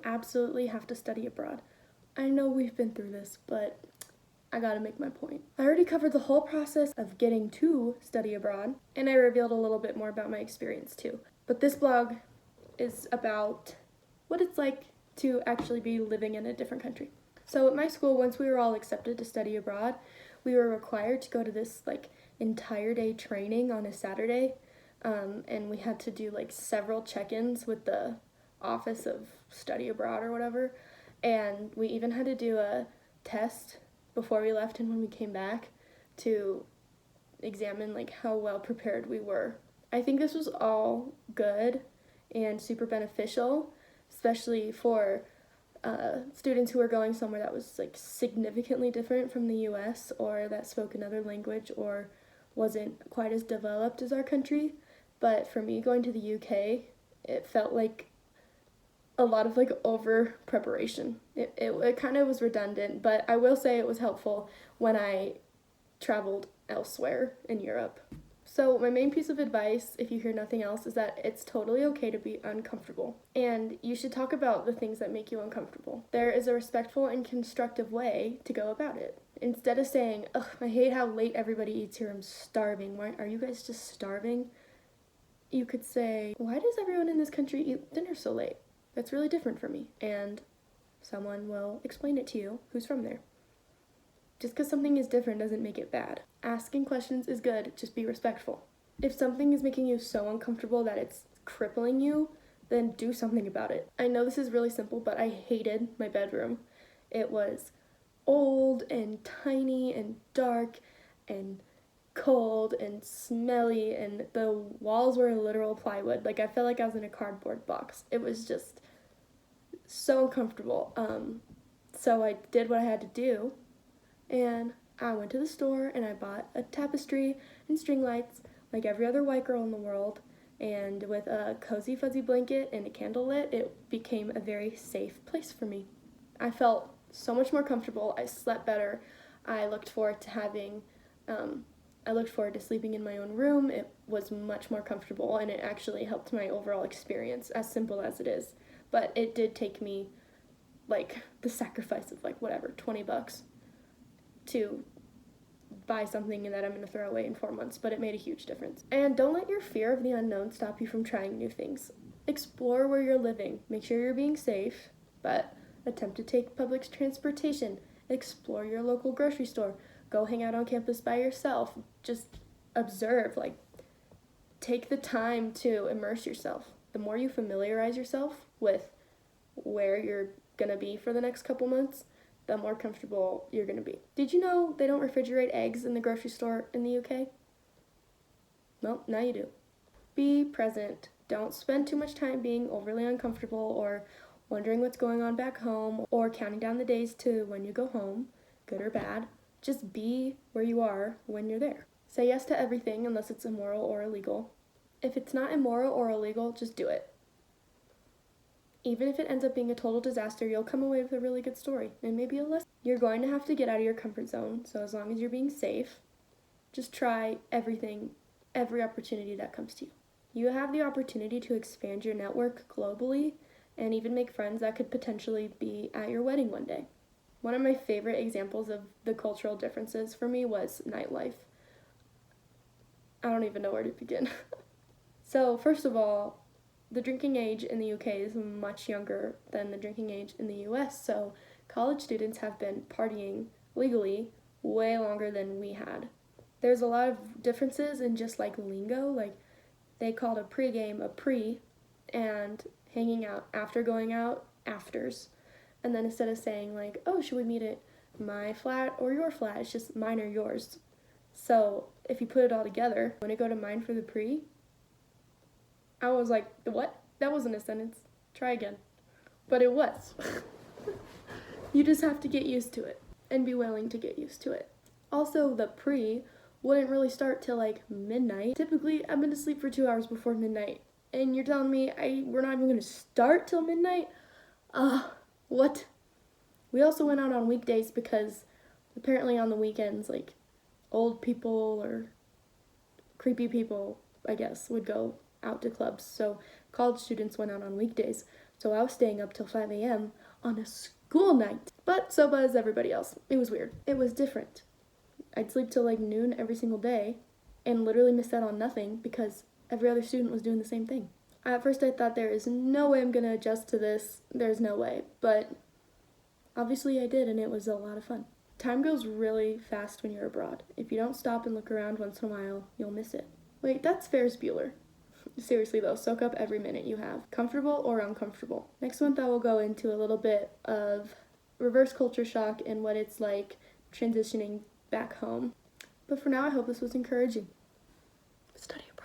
absolutely have to study abroad. I know we've been through this, but I gotta make my point. I already covered the whole process of getting to study abroad, and I revealed a little bit more about my experience too. But this blog is about what it's like to actually be living in a different country. So at my school, once we were all accepted to study abroad, we were required to go to this entire day training on a Saturday, and we had to do several check-ins with the Office of Study Abroad or whatever, and we even had to do a test before we left and when we came back to examine how well prepared we were. I think this was all good and super beneficial, especially for students who are going somewhere that was significantly different from the US or that spoke another language or wasn't quite as developed as our country. But for me, going to the UK, it felt like a lot of over preparation. It kind of was redundant, but I will say it was helpful when I traveled elsewhere in Europe. So my main piece of advice, if you hear nothing else, is that it's totally okay to be uncomfortable. And you should talk about the things that make you uncomfortable. There is a respectful and constructive way to go about it. Instead of saying, ugh, I hate how late everybody eats here, I'm starving. Why are you guys just starving? You could say, why does everyone in this country eat dinner so late? That's really different for me. And someone will explain it to you who's from there. Just because something is different doesn't make it bad. Asking questions is good, just be respectful. If something is making you so uncomfortable that it's crippling you, then do something about it. I know this is really simple, but I hated my bedroom. It was old and tiny and dark and cold and smelly, and the walls were literal plywood. I felt like I was in a cardboard box. It was just so uncomfortable. So I did what I had to do, and I went to the store and I bought a tapestry and string lights like every other white girl in the world, and with a cozy fuzzy blanket and a candle lit, it became a very safe place for me. I felt so much more comfortable. I slept better. I looked forward to sleeping in my own room. It was much more comfortable, and it actually helped my overall experience, as simple as it is. But it did take me the sacrifice of $20 to buy something that I'm going to throw away in 4 months, but it made a huge difference. And don't let your fear of the unknown stop you from trying new things. Explore where you're living. Make sure you're being safe, but attempt to take public transportation. Explore your local grocery store. Go hang out on campus by yourself. Just observe. Take the time to immerse yourself. The more you familiarize yourself with where you're going to be for the next couple months, the more comfortable you're going to be. Did you know they don't refrigerate eggs in the grocery store in the UK? Well, now you do. Be present. Don't spend too much time being overly uncomfortable or wondering what's going on back home or counting down the days to when you go home, good or bad. Just be where you are when you're there. Say yes to everything unless it's immoral or illegal. If it's not immoral or illegal, just do it. Even if it ends up being a total disaster, you'll come away with a really good story and maybe a lesson. You're going to have to get out of your comfort zone, so as long as you're being safe, just try everything, every opportunity that comes to you. You have the opportunity to expand your network globally and even make friends that could potentially be at your wedding one day. One of my favorite examples of the cultural differences for me was nightlife. I don't even know where to begin. So, first of all, the drinking age in the UK is much younger than the drinking age in the US, so college students have been partying legally way longer than we had. There's a lot of differences in just lingo, they called a pregame a pre, and hanging out after going out, afters. And then instead of saying oh, should we meet at my flat or your flat, it's just mine or yours. So if you put it all together, when I go to mine for the pre, I was like, what? That wasn't a sentence. Try again. But it was. You just have to get used to it and be willing to get used to it. Also, the pre wouldn't really start till midnight. Typically, I've been asleep for 2 hours before midnight. And you're telling me we're not even going to start till midnight? What? We also went out on weekdays because apparently on the weekends, old people or creepy people, I guess, would go out to clubs. So college students went out on weekdays. So I was staying up till 5 a.m. on a school night. But so was everybody else. It was weird. It was different. I'd sleep till like noon every single day and literally miss out on nothing because every other student was doing the same thing. At first I thought there is no way I'm going to adjust to this. There's no way. But obviously I did, and it was a lot of fun. Time goes really fast when you're abroad. If you don't stop and look around once in a while, you'll miss it. Wait, that's Ferris Bueller. Seriously though, soak up every minute you have, comfortable or uncomfortable. Next month I will go into a little bit of reverse culture shock and what it's like transitioning back home. But for now, I hope this was encouraging. Study abroad.